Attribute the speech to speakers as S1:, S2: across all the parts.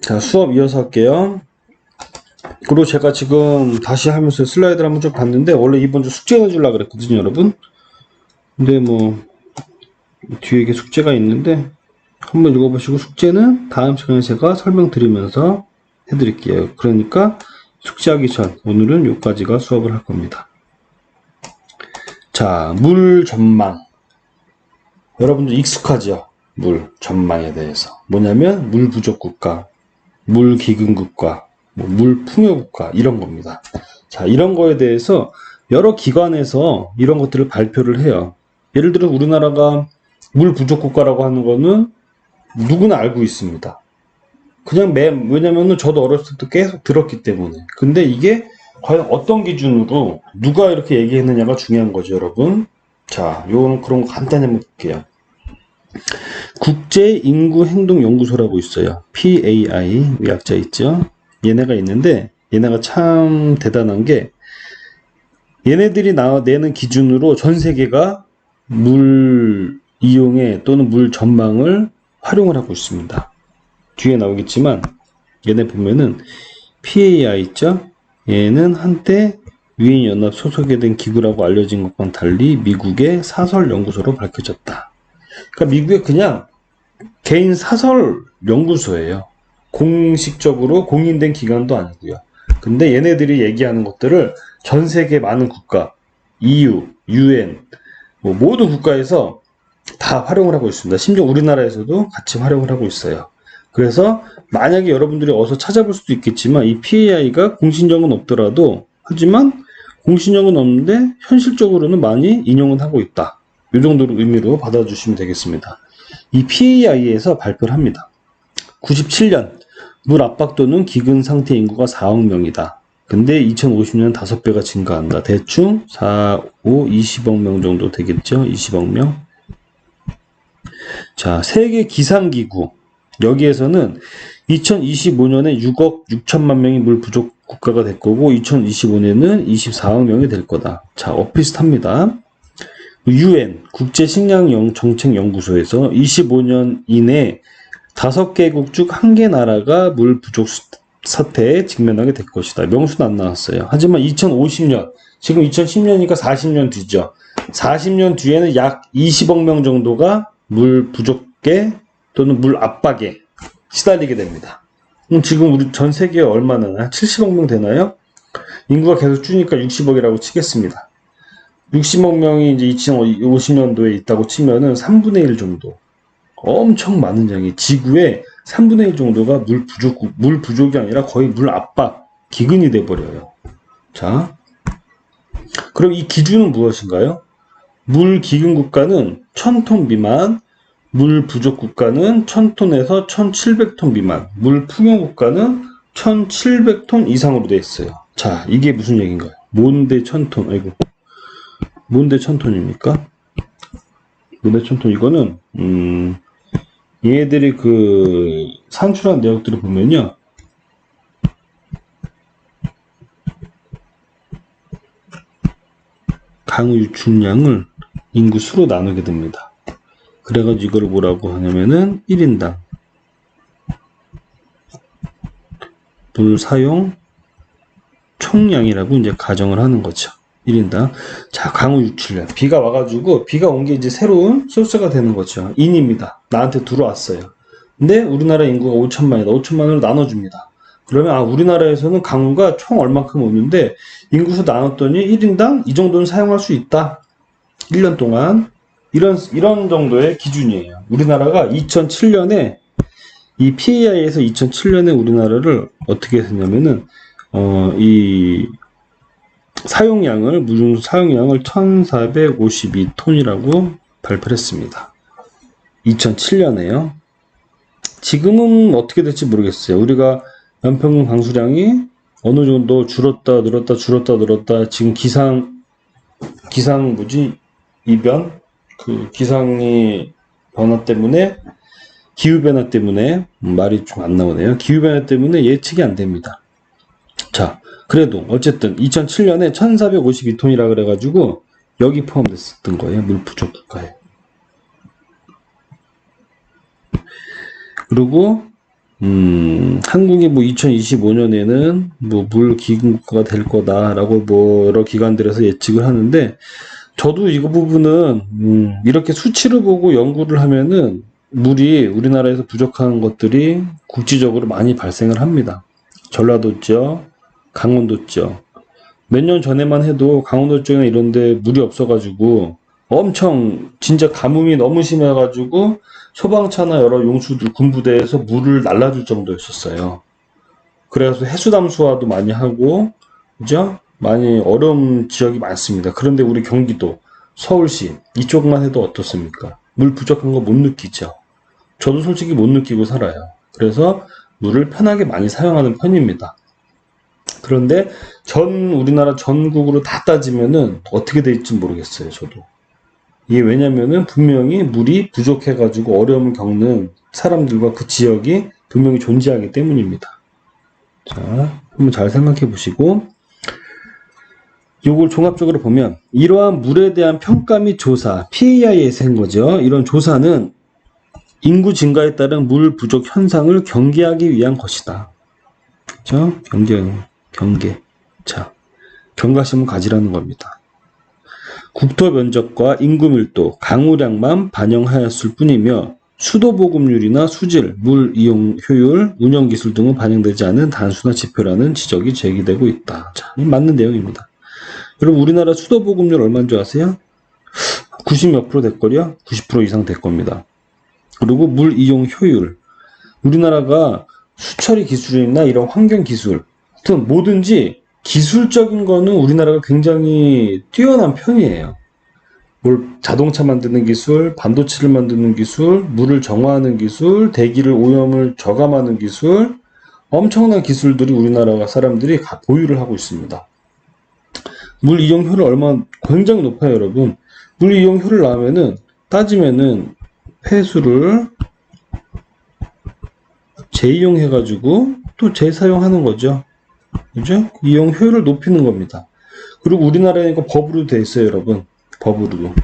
S1: 자, 수업 이어서 할게요. 그리고 제가 지금 다시 하면서 슬라이드를 한번 쭉 봤는데, 원래 이번 주 숙제 해주려고 그랬거든요, 여러분. 근데 뭐, 뒤에 이게 숙제가 있는데, 한번 읽어보시고, 숙제는 다음 시간에 제가 설명드리면서 해드릴게요. 그러니까, 숙제하기 전, 오늘은 여기까지가 수업을 할 겁니다. 자, 물 전망. 여러분들 익숙하죠? 물 전망에 대해서. 뭐냐면, 물 부족 국가, 물 기근 국가, 물 풍요 국가, 이런 겁니다. 자, 이런 거에 대해서 여러 기관에서 이런 것들을 발표를 해요. 예를 들어 우리나라가 물 부족 국가라고 하는 거는 누구나 알고 있습니다. 그냥 왜냐면은 저도 어렸을 때 계속 들었기 때문에. 근데 이게 과연 어떤 기준으로 누가 이렇게 얘기했느냐가 중요한 거죠, 여러분. 자, 요거는 그런 거 간단히 한번 볼게요. 국제인구행동연구소라고 있어요. PAI, 약자 있죠? 얘네가 있는데, 얘네가 참 대단한 게, 얘네들이 내는 기준으로 전 세계가 물 이용에 또는 물 전망을 활용을 하고 있습니다. 뒤에 나오겠지만, 얘네 보면은, PAI 있죠? 얘는 한때 유엔연합 소속에 된 기구라고 알려진 것과는 달리 미국의 사설연구소로 밝혀졌다. 그러니까 미국의 그냥 개인 사설 연구소예요. 공식적으로 공인된 기관도 아니고요. 근데 얘네들이 얘기하는 것들을 전 세계 많은 국가, EU, UN, 모든 국가에서 다 활용을 하고 있습니다. 심지어 우리나라에서도 같이 활용을 하고 있어요. 그래서 만약에 여러분들이 어서 찾아볼 수도 있겠지만 이 PAI가 공신력은 없더라도 하지만 공신력은 없는데 현실적으로는 많이 인용은 하고 있다. 이 정도로 의미로 받아주시면 되겠습니다. 이 PAI에서 발표를 합니다. 97년 물 압박도는 기근 상태 인구가 4억 명이다. 근데 2050년 5배가 증가한다. 대충 4, 5, 20억 명 정도 되겠죠? 20억 명. 자, 세계 기상기구. 여기에서는 2025년에 6억 6천만 명이 물 부족 국가가 될 거고 2025년에는 24억 명이 될 거다. 자, 비슷합니다. UN 국제식량정책연구소에서 25년 이내 5개국 중 1개 나라가 물 부족 사태에 직면하게 될 것이다. 명수는 안 나왔어요. 하지만 2050년, 지금 2010년이니까 40년 뒤죠. 40년 뒤에는 약 20억 명 정도가 물 부족에 또는 물 압박에 시달리게 됩니다. 지금 우리 전 세계에 얼마나 70억 명 되나요? 인구가 계속 줄니까 60억이라고 치겠습니다. 60억 명이 이제 2050년도에 있다고 치면은 3분의 1 정도. 엄청 많은 양이 지구의 3분의 1 정도가 물 부족이 아니라 거의 물 압박, 기근이 돼버려요. 자, 그럼 이 기준은 무엇인가요? 물 기근 국가는 1000톤 미만, 물 부족 국가는 1000톤에서 1700톤 미만, 물 풍요 국가는 1700톤 이상으로 되어 있어요. 자, 이게 무슨 얘기인가요? 뭔데 1000톤? 아이고. 뭔데 1000톤입니까? 뭔데 1000톤? 이거는, 얘들이 산출한 내역들을 보면요. 강우 유출량을 인구 수로 나누게 됩니다. 그래가지고 이걸 뭐라고 하냐면은 1인당 물 사용 총량이라고 이제 가정을 하는 거죠. 1인당. 자, 강우 유출량. 비가 와가지고 비가 온 게 이제 새로운 소스가 되는 거죠. 인입니다. 나한테 들어왔어요. 근데 우리나라 인구가 5천만이다. 5천만으로 나눠줍니다. 그러면 우리나라에서는 강우가 총 얼만큼 오는데 인구수 나눴더니 1인당 이 정도는 사용할 수 있다. 1년 동안. 이런 정도의 기준이에요. 우리나라가 2007년에 이 PAI에서 2007년에 우리나라를 어떻게 했냐면은 이 사용량을 무중수 사용량을 1452톤이라고 발표를 했습니다. 2007년에요. 지금은 어떻게 될지 모르겠어요. 우리가 연평균 강수량이 어느 정도 줄었다 늘었다 줄었다 늘었다 지금 기상 이변 기상이 변화 때문에 기후 변화 때문에 말이 좀 안 나오네요. 기후 변화 때문에 예측이 안 됩니다. 자, 그래도 어쨌든 2007년에 1452톤이라 그래가지고 여기 포함됐었던 거예요. 물 부족 국가에. 그리고 한국이 뭐 2025년에는 뭐 물 기금국가가 될 거다라고 뭐 여러 기관들에서 예측을 하는데, 저도 이거 부분은 이렇게 수치를 보고 연구를 하면은 물이 우리나라에서 부족한 것들이 국지적으로 많이 발생을 합니다. 전라도 죠, 강원도 죠. 몇 년 전에만 해도 강원도 쪽이나 이런 데 물이 없어가지고 엄청 진짜 가뭄이 너무 심해가지고 소방차나 여러 용수들 군부대에서 물을 날라줄 정도였었어요. 그래서 해수담수화도 많이 하고, 그죠? 많이 어려운 지역이 많습니다. 그런데 우리 경기도, 서울시 이쪽만 해도 어떻습니까? 물 부족한 거 못 느끼죠? 저도 솔직히 못 느끼고 살아요. 그래서 물을 편하게 많이 사용하는 편입니다. 그런데 우리나라 전국으로 다 따지면은 어떻게 될지 모르겠어요, 저도. 이게 왜냐면은 분명히 물이 부족해가지고 어려움을 겪는 사람들과 그 지역이 분명히 존재하기 때문입니다. 자, 한번 잘 생각해 보시고, 요걸 종합적으로 보면, 이러한 물에 대한 평가 및 조사, PAI에서 한 거죠. 이런 조사는 인구 증가에 따른 물 부족 현상을 경계하기 위한 것이다. 그죠? 경계. 자, 경각심을 가지라는 겁니다. 국토 면적과 인구 밀도, 강우량만 반영하였을 뿐이며 수도 보급률이나 수질, 물 이용 효율, 운영 기술 등은 반영되지 않은 단순한 지표라는 지적이 제기되고 있다. 자, 맞는 내용입니다. 여러분, 우리나라 수도 보급률 얼마인 줄 아세요? 90몇 프로 될걸요? 90% 이상 될 겁니다. 그리고 물 이용 효율. 우리나라가 수처리 기술이나 이런 환경 기술, 하여튼 뭐든지 기술적인 거는 우리나라가 굉장히 뛰어난 편이에요. 자동차 만드는 기술, 반도체를 만드는 기술, 물을 정화하는 기술, 대기를 오염을 저감하는 기술, 엄청난 기술들이 우리나라 사람들이 보유를 하고 있습니다. 물 이용 효율 얼마나 굉장히 높아요, 여러분. 물 이용 효율 나오면은 따지면은 폐수를 재이용해가지고 또 재사용하는 거죠. 그죠? 이용 효율을 높이는 겁니다. 그리고 우리나라에 이거 법으로 돼 있어요, 여러분. 법으로도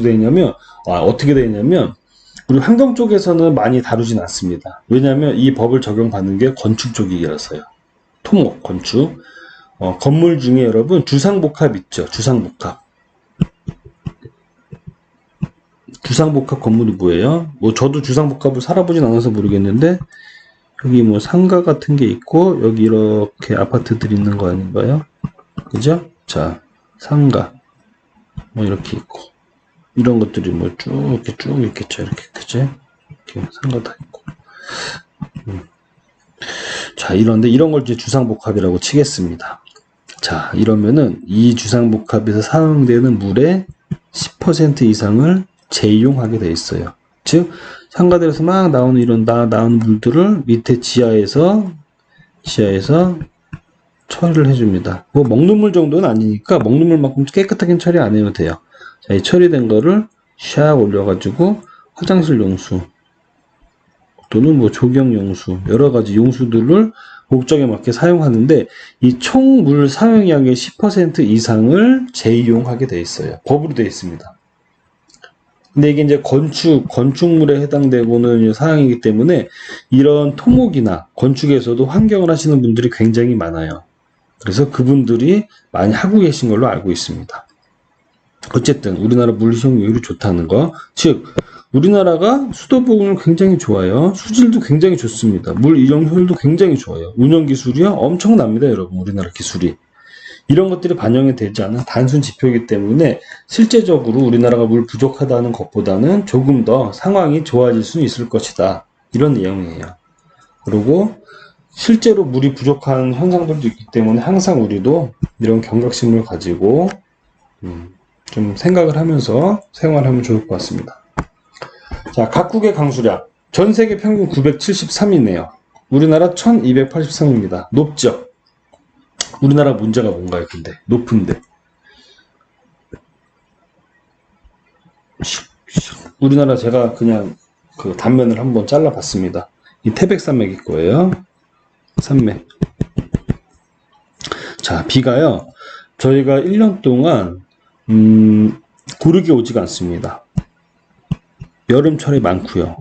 S1: 돼 있냐면, 어떻게 돼 있냐면, 우리 환경 쪽에서는 많이 다루진 않습니다. 왜냐하면 이 법을 적용받는 게 건축 쪽이라서요. 토목, 건축. 건물 중에 여러분, 주상복합 있죠? 주상복합 건물이 뭐예요? 뭐 저도 주상복합을 살아보진 않아서 모르겠는데, 여기 뭐 상가 같은 게 있고, 여기 이렇게 아파트들이 있는 거 아닌가요? 그죠? 자, 상가. 뭐 이렇게 있고. 이런 것들이 뭐 쭉 있겠죠. 이렇게, 그죠? 이렇게 상가 다 있고. 자, 이런 걸 이제 주상복합이라고 치겠습니다. 자, 이러면은 이 주상복합에서 사용되는 물의 10% 이상을 재이용하게 돼 있어요. 즉, 상가들에서 막 나오는 나오는 물들을 밑에 지하에서 처리를 해줍니다. 뭐 먹는 물 정도는 아니니까 먹는 물만큼 깨끗하게 처리 안 해도 돼요. 자, 이 처리된 거를 샥 올려가지고 화장실 용수 또는 뭐 조경 용수, 여러 가지 용수들을 목적에 맞게 사용하는데, 이 총 물 사용량의 10% 이상을 재이용하게 돼 있어요. 법으로 돼 있습니다. 근데 이게 이제 건축물에 해당되고는 사항이기 때문에 이런 토목이나 건축에서도 환경을 하시는 분들이 굉장히 많아요. 그래서 그분들이 많이 하고 계신 걸로 알고 있습니다. 어쨌든 우리나라 물 이용률이 좋다는 거, 즉 우리나라가 수도 보급률 굉장히 좋아요. 수질도 굉장히 좋습니다. 물 이용 효율도 굉장히 좋아요. 운영 기술이요 엄청납니다, 여러분. 우리나라 기술이. 이런 것들이 반영이 되지 않은 단순 지표이기 때문에 실제적으로 우리나라가 물 부족하다는 것보다는 조금 더 상황이 좋아질 수는 있을 것이다. 이런 내용이에요. 그리고 실제로 물이 부족한 현상들도 있기 때문에 항상 우리도 이런 경각심을 가지고 좀 생각을 하면서 생활하면 좋을 것 같습니다. 자, 각국의 강수량. 전 세계 평균 973이네요. 우리나라 1283입니다. 높죠? 우리나라 문제가 뭔가요, 근데? 높은데. 우리나라 제가 그냥 그 단면을 한번 잘라봤습니다. 이 태백산맥일 거예요. 산맥. 자, 비가요. 저희가 1년 동안 고르게 오지가 않습니다. 여름철에 많고요.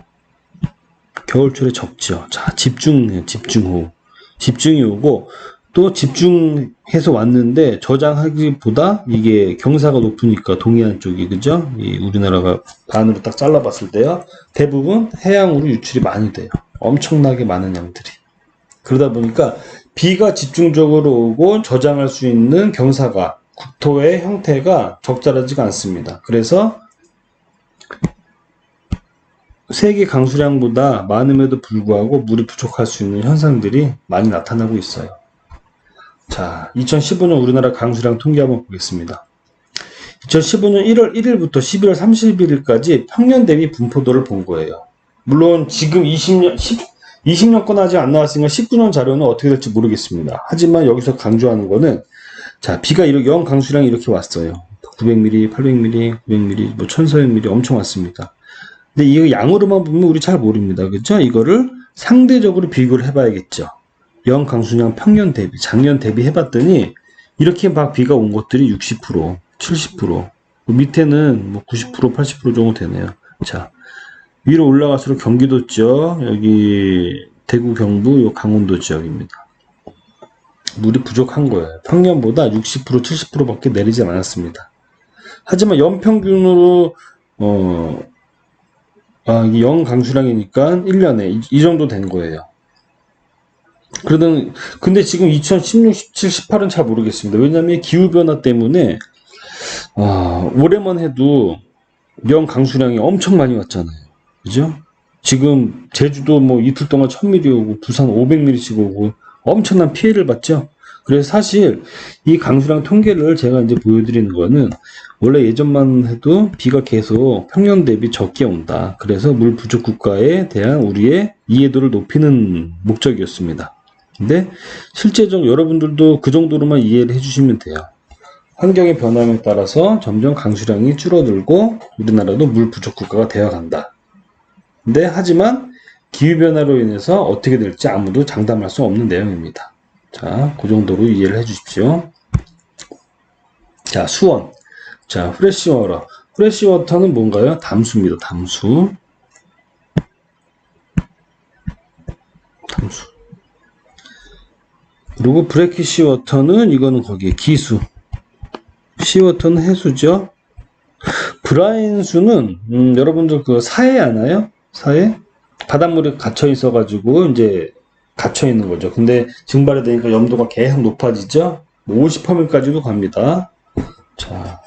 S1: 겨울철에 적죠. 자, 집중호우. 집중이 오고, 또 집중해서 왔는데 저장하기보다 이게 경사가 높으니까 동해안 쪽이, 그죠? 이 우리나라가 반으로 딱 잘라봤을 때요. 대부분 해양으로 유출이 많이 돼요. 엄청나게 많은 양들이. 그러다 보니까 비가 집중적으로 오고 저장할 수 있는 경사가, 국토의 형태가 적절하지가 않습니다. 그래서 세계 강수량보다 많음에도 불구하고 물이 부족할 수 있는 현상들이 많이 나타나고 있어요. 자, 2015년 우리나라 강수량 통계 한번 보겠습니다. 2015년 1월 1일부터 11월 31일까지 평년 대비 분포도를 본 거예요. 물론 지금 20년권 아직 안 나왔으니까 19년 자료는 어떻게 될지 모르겠습니다. 하지만 여기서 강조하는 거는, 자, 비가 이렇게 영 강수량이 이렇게 왔어요. 900mm, 800mm, 900mm, 뭐 1400mm 엄청 왔습니다. 근데 이거 양으로만 보면 우리 잘 모릅니다. 그죠? 이거를 상대적으로 비교를 해봐야겠죠. 영 강수량 평년 대비, 작년 대비 해봤더니 이렇게 막 비가 온 것들이 60%, 70%, 밑에는 뭐 90%, 80% 정도 되네요. 자, 위로 올라갈수록 경기도 지역, 여기 대구, 경부, 요 강원도 지역입니다. 물이 부족한 거예요. 평년보다 60%, 70%밖에 내리지 않았습니다. 하지만 연평균으로 이게 영 강수량이니까 1년에 이 정도 된 거예요. 근데 지금 2016, 17, 18은 잘 모르겠습니다. 왜냐면 기후변화 때문에, 올해만 해도 영 강수량이 엄청 많이 왔잖아요. 그죠? 지금 제주도 뭐 이틀 동안 1000mm 오고, 부산 500mm씩 오고, 엄청난 피해를 봤죠? 그래서 사실 이 강수량 통계를 제가 이제 보여드리는 거는, 원래 예전만 해도 비가 계속 평년 대비 적게 온다. 그래서 물 부족 국가에 대한 우리의 이해도를 높이는 목적이었습니다. 근데 실제적으로 여러분들도 그 정도로만 이해를 해주시면 돼요. 환경의 변함에 따라서 점점 강수량이 줄어들고 우리나라도 물 부족 국가가 되어간다. 근데 하지만 기후변화로 인해서 어떻게 될지 아무도 장담할 수 없는 내용입니다. 자, 그 정도로 이해를 해주십시오. 자, 수원. 자, 프레시워터. 프레시워터는 뭔가요? 담수입니다. 담수. 그리고 브래키시워터는 이거는 거기에 기수. 시워터는 해수죠. 브라인수는 여러분들 그 사해 아나요? 사해? 바닷물에 갇혀 있어가지고 이제 갇혀 있는 거죠. 근데 증발이 되니까 염도가 계속 높아지죠. 50%까지도 갑니다. 자,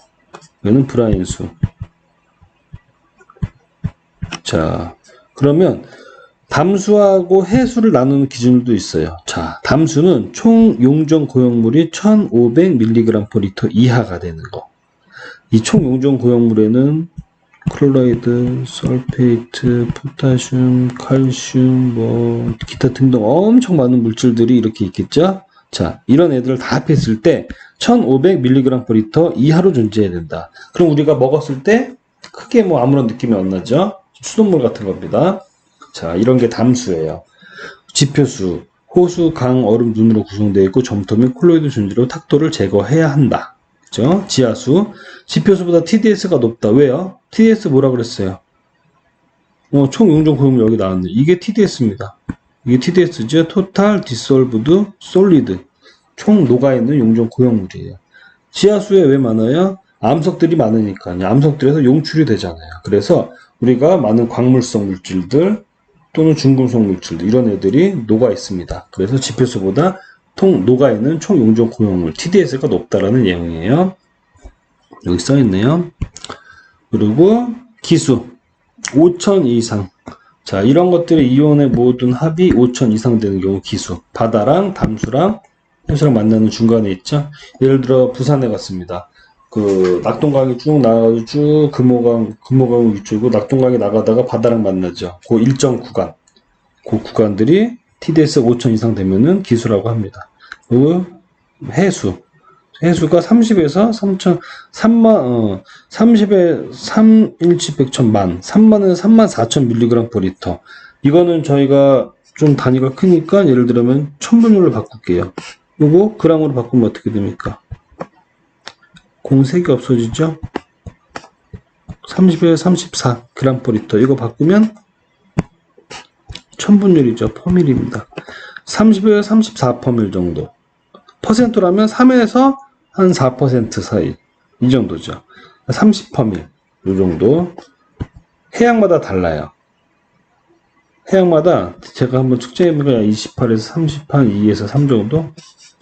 S1: 이거는 브라인수. 자, 그러면 담수하고 해수를 나누는 기준도 있어요. 자, 담수는 총 용존 고용물이 1500mg/L 이하가 되는 거. 이 총 용존 고용물에는 클로라이드, 설페이트, 포타슘, 칼슘, 뭐 기타 등등 엄청 많은 물질들이 이렇게 있겠죠. 자, 이런 애들을 다 합했을 때 1500mg/L 이하로 존재해야 된다. 그럼 우리가 먹었을 때 크게 뭐 아무런 느낌이 안 나죠. 수돗물 같은 겁니다. 자, 이런 게 담수예요. 지표수, 호수, 강, 얼음, 눈으로 구성되어 있고 점토 및 콜로이드 존재로 탁도를 제거해야 한다. 그죠? 지하수, 지표수보다 TDS가 높다. 왜요? TDS 뭐라 그랬어요? 총 용존 고용물 여기 나왔네. 이게 TDS입니다. 이게 TDS죠? Total Dissolved Solid. 총 녹아있는 용존 고용물이에요. 지하수에 왜 많아요? 암석들이 많으니까요. 암석들에서 용출이 되잖아요. 그래서 우리가 많은 광물성 물질들 또는 중금속 물질들 이런 애들이 녹아 있습니다. 그래서 지표수보다 녹아있는 총 용존 고용물 TDS가 높다라는 내용이에요. 여기 써있네요. 그리고 기수 5000 이상. 자, 이런 것들의 이온의 모든 합이 5000 이상 되는 경우 기수. 바다랑 담수랑 해수랑 만나는 중간에 있죠. 예를 들어 부산에 갔습니다. 그 낙동강이 쭉 나가서 쭉 금호강 위쪽이고 낙동강이 나가다가 바다랑 만나죠. 그 일정 구간. 그 구간들이 TDS 5000 이상 되면은 기수라고 합니다. 그리고 해수가 30에서 30에 3일치 100천 3만에서 34,000mg/L. 이거는 저희가 좀 단위가 크니까 예를 들면 천분율로 바꿀게요. 요거 그람으로 바꾸면 어떻게 됩니까? 공색이 없어지죠? 30에 34 g/L. 이거 바꾸면 천분율이죠. 퍼밀입니다. 30에서 34퍼밀 정도. 퍼센트라면 3에서 한 4% 사이. 이 정도죠. 30퍼밀. 이 정도. 해양마다 달라요. 해양마다 제가 한번 측정해보니까 28에서 30, 한 2에서 3 정도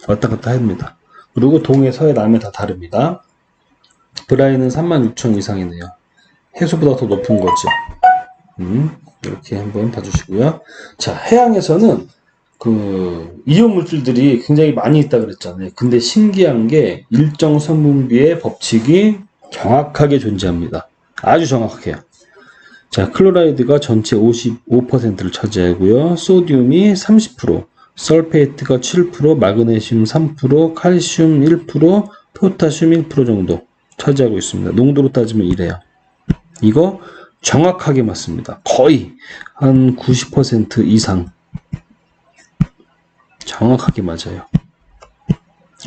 S1: 왔다 갔다 합니다. 그리고 동해, 서해, 남해 다 다릅니다. 브라이는 36,000 이상이네요. 해수보다 더 높은 거죠. 이렇게 한번 봐주시고요. 자, 해양에서는 그 이온 물질들이 굉장히 많이 있다 그랬잖아요. 근데 신기한 게 일정 성분비의 법칙이 정확하게 존재합니다. 아주 정확해요. 자, 클로라이드가 전체 55%를 차지하고요. 소듐이 30%, 설페이트가 7%, 마그네슘 3%, 칼슘 1%, 포타슘 1% 정도 차지하고 있습니다. 농도로 따지면 이래요. 이거 정확하게 맞습니다. 거의 한 90% 이상 정확하게 맞아요.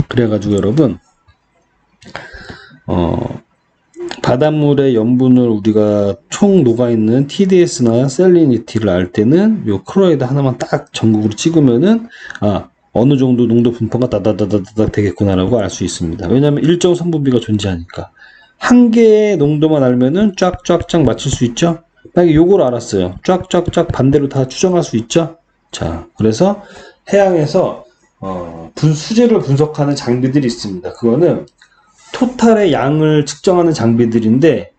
S1: 그래가지고 여러분 바닷물의 염분을 우리가 총 녹아있는 TDS나 셀리니티를 알 때는 요 클로라이드 하나만 딱 전국으로 찍으면은 어느 정도 농도 분포가 다다다다다 되겠구나라고 알 수 있습니다. 왜냐하면 일정 성분비가 존재하니까. 한 개의 농도만 알면은 쫙쫙쫙 맞출 수 있죠. 만약에 요걸 알았어요. 쫙쫙쫙 반대로 다 추정할 수 있죠. 자, 그래서 해양에서 수질을 분석하는 장비들이 있습니다. 그거는 토탈의 양을 측정하는 장비들인데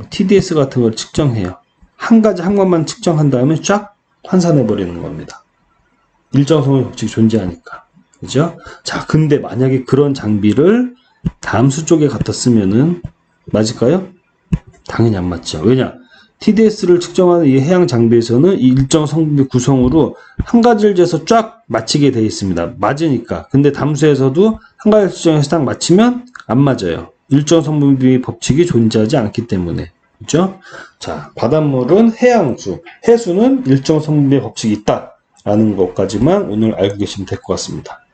S1: TDS 같은 걸 측정해요. 한 가지 항만만 측정한 다음에 쫙 환산해 버리는 겁니다. 일정 성분 법칙이 존재하니까. 그죠? 자, 근데 만약에 그런 장비를 담수 쪽에 갖다 쓰면은 맞을까요? 당연히 안 맞죠. 왜냐? TDS를 측정하는 이 해양 장비에서는 이 일정 성분비 구성으로 한 가지를 재서 쫙 맞히게 되어 있습니다. 맞으니까. 근데 담수에서도 한 가지 측정해서 딱 맞히면 안 맞아요. 일정 성분비 법칙이 존재하지 않기 때문에. 그죠? 자, 바닷물은 해양수, 해수는 일정 성분비 법칙이 있다. 라는 것까지만 오늘 알고 계시면 될 것 같습니다.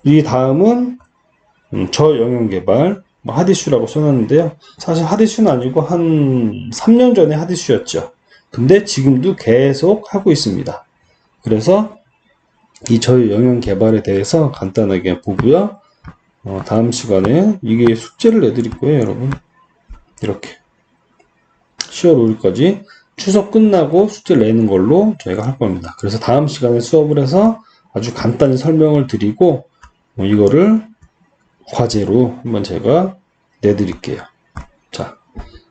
S1: 이 다음은 저영양개발 핫이슈라고 써놨는데요. 사실 핫이슈는 아니고 한 3년 전에 핫이슈였죠. 근데 지금도 계속 하고 있습니다. 그래서 이 저영양개발에 대해서 간단하게 보고요. 다음 시간에 이게 숙제를 내드릴 거예요, 여러분. 이렇게 10월 5일까지 추석 끝나고 숙제를 내는 걸로 저희가 할 겁니다. 그래서 다음 시간에 수업을 해서 아주 간단히 설명을 드리고 이거를 과제로 한번 제가 내드릴게요. 자,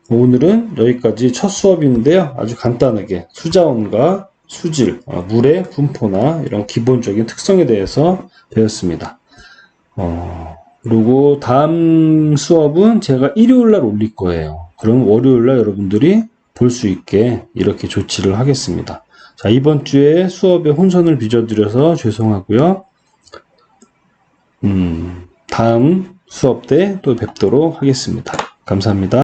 S1: 오늘은 여기까지 첫 수업인데요. 아주 간단하게 수자원과 수질, 물의 분포나 이런 기본적인 특성에 대해서 배웠습니다. 그리고 다음 수업은 제가 일요일날 올릴 거예요. 그럼 월요일날 여러분들이 볼 수 있게 이렇게 조치를 하겠습니다. 자, 이번 주에 수업에 혼선을 빚어드려서 죄송하고요. 다음 수업 때 또 뵙도록 하겠습니다. 감사합니다.